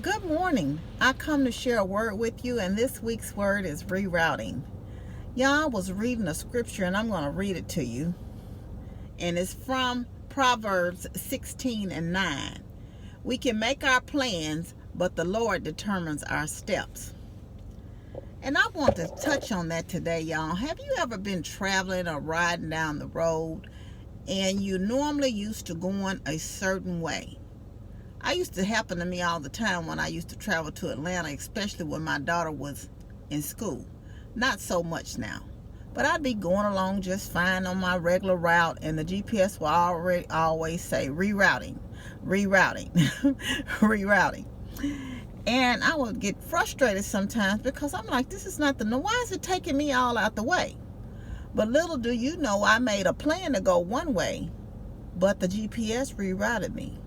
Good morning. I come to share a word with you, and this week's word is rerouting. Y'all, I was reading a scripture, and I'm going to read it to you. And it's from Proverbs 16:9. We can make our plans, but the Lord determines our steps. And I want to touch on that today, y'all. Have you ever been traveling or riding down the road, and you normally used to going a certain way? I used to happen to me all the time when I used to travel to Atlanta, especially when my daughter was in school. Not so much now. But I'd be going along just fine on my regular route, and the GPS will always say rerouting, rerouting, rerouting. And I would get frustrated sometimes because I'm like, this is not why is it taking me all out the way? But little do you know, I made a plan to go one way, but the GPS rerouted me.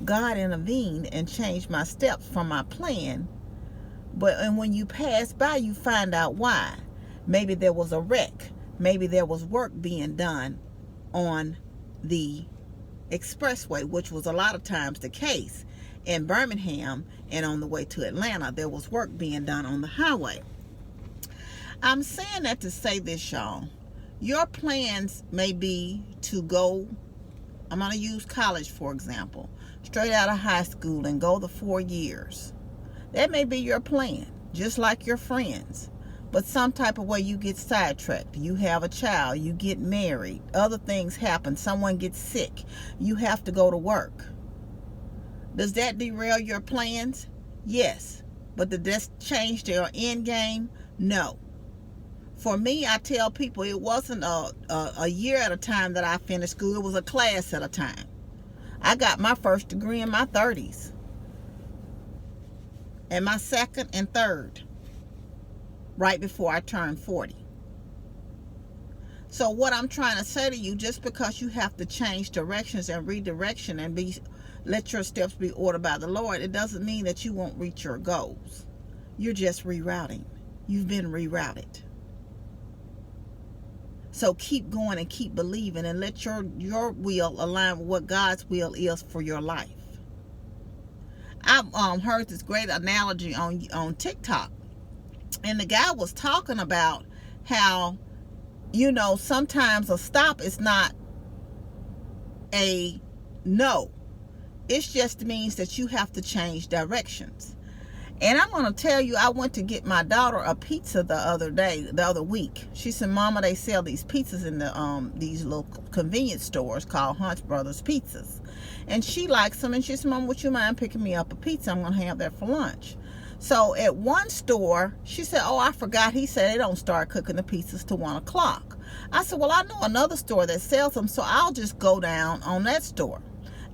God intervened and changed my steps from my plan. And when you pass by, you find out why. Maybe there was a wreck. Maybe there was work being done on the expressway, which was a lot of times the case in Birmingham. And on the way to Atlanta, there was work being done on the highway. I'm saying that to say this, y'all. Your plans may be to go, I'm going to use college for example, straight out of high school and go the 4 years. That may be your plan, just like your friends. But some type of way you get sidetracked. You have a child, you get married, other things happen, someone gets sick, you have to go to work. Does that derail your plans? Yes. But did that change their end game? No. For me, I tell people it wasn't a year at a time that I finished school. It was a class at a time. I got my first degree in my 30s. And my second and third, right before I turned 40. So what I'm trying to say to you, just because you have to change directions and redirection and let your steps be ordered by the Lord, it doesn't mean that you won't reach your goals. You're just rerouting. You've been rerouted. So keep going and keep believing and let your will align with what God's will is for your life. I've heard this great analogy on TikTok. And the guy was talking about how, sometimes a stop is not a no. It just means that you have to change directions. And I'm going to tell you, I went to get my daughter a pizza the other week. She said, Mama, they sell these pizzas in these little convenience stores called Hunt's Brothers Pizzas. And she likes them. And she said, Mom, would you mind picking me up a pizza? I'm going to have that for lunch. So at one store, she said, oh, I forgot. He said they don't start cooking the pizzas till 1 o'clock. I said, well, I know another store that sells them, so I'll just go down on that store.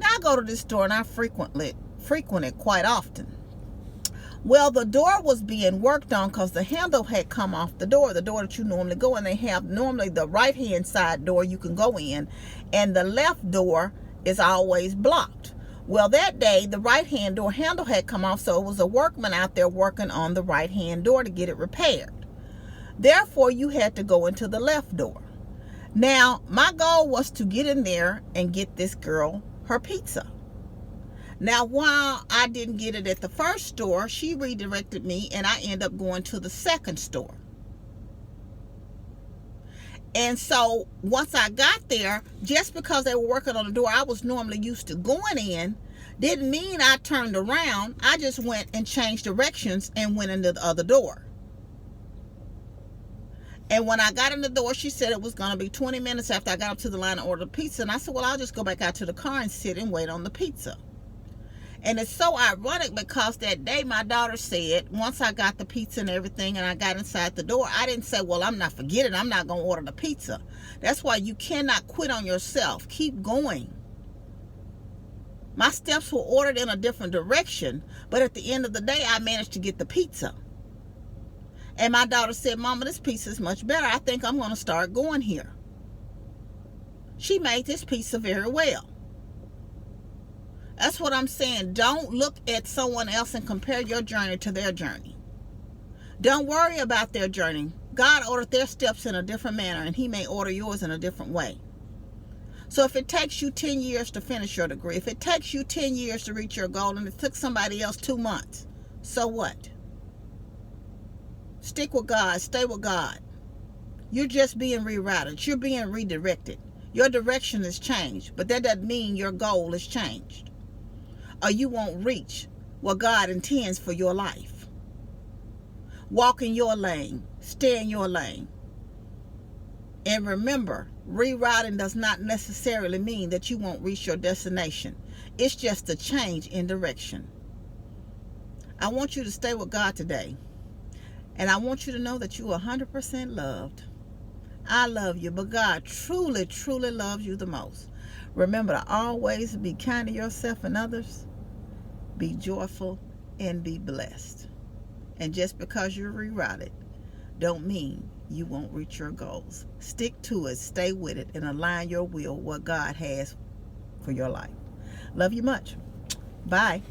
Now, I go to this store and I frequent it quite often. Well, the door was being worked on because the handle had come off the door that you normally go in. They have normally the right-hand side door you can go in, and the left door is always blocked. Well, that day, the right-hand door handle had come off, so it was a workman out there working on the right-hand door to get it repaired. Therefore, you had to go into the left door. Now, my goal was to get in there and get this girl her pizza. Now, while I didn't get it at the first store, she redirected me, and I ended up going to the second store. And so once I got there, just because they were working on the door I was normally used to going in, didn't mean I turned around. I just went and changed directions and went into the other door. And when I got in the door, she said it was going to be 20 minutes after I got up to the line and ordered a pizza. And I said, well, I'll just go back out to the car and sit and wait on the pizza. And it's so ironic because that day my daughter said, once I got the pizza and everything and I got inside the door, I didn't say, well, I'm not forgetting. I'm not going to order the pizza. That's why you cannot quit on yourself. Keep going. My steps were ordered in a different direction, but at the end of the day, I managed to get the pizza. And my daughter said, Mama, this pizza is much better. I think I'm going to start going here. She made this pizza very well. That's what I'm saying. Don't look at someone else and compare your journey to their journey. Don't worry about their journey. God ordered their steps in a different manner, and He may order yours in a different way. So if it takes you 10 years to finish your degree, if it takes you 10 years to reach your goal and it took somebody else 2 months, so what? Stick with God. Stay with God. You're just being rerouted. You're being redirected. Your direction has changed, but that doesn't mean your goal has changed, or you won't reach what God intends for your life. Walk in your lane. Stay in your lane. And remember, rerouting does not necessarily mean that you won't reach your destination. It's just a change in direction. I want you to stay with God today. And I want you to know that you are 100% loved. I love you, but God truly, truly loves you the most. Remember to always be kind to yourself and others. Be joyful and be blessed. And just because you're rerouted, don't mean you won't reach your goals. Stick to it, stay with it, and align your will with what God has for your life. Love you much. Bye.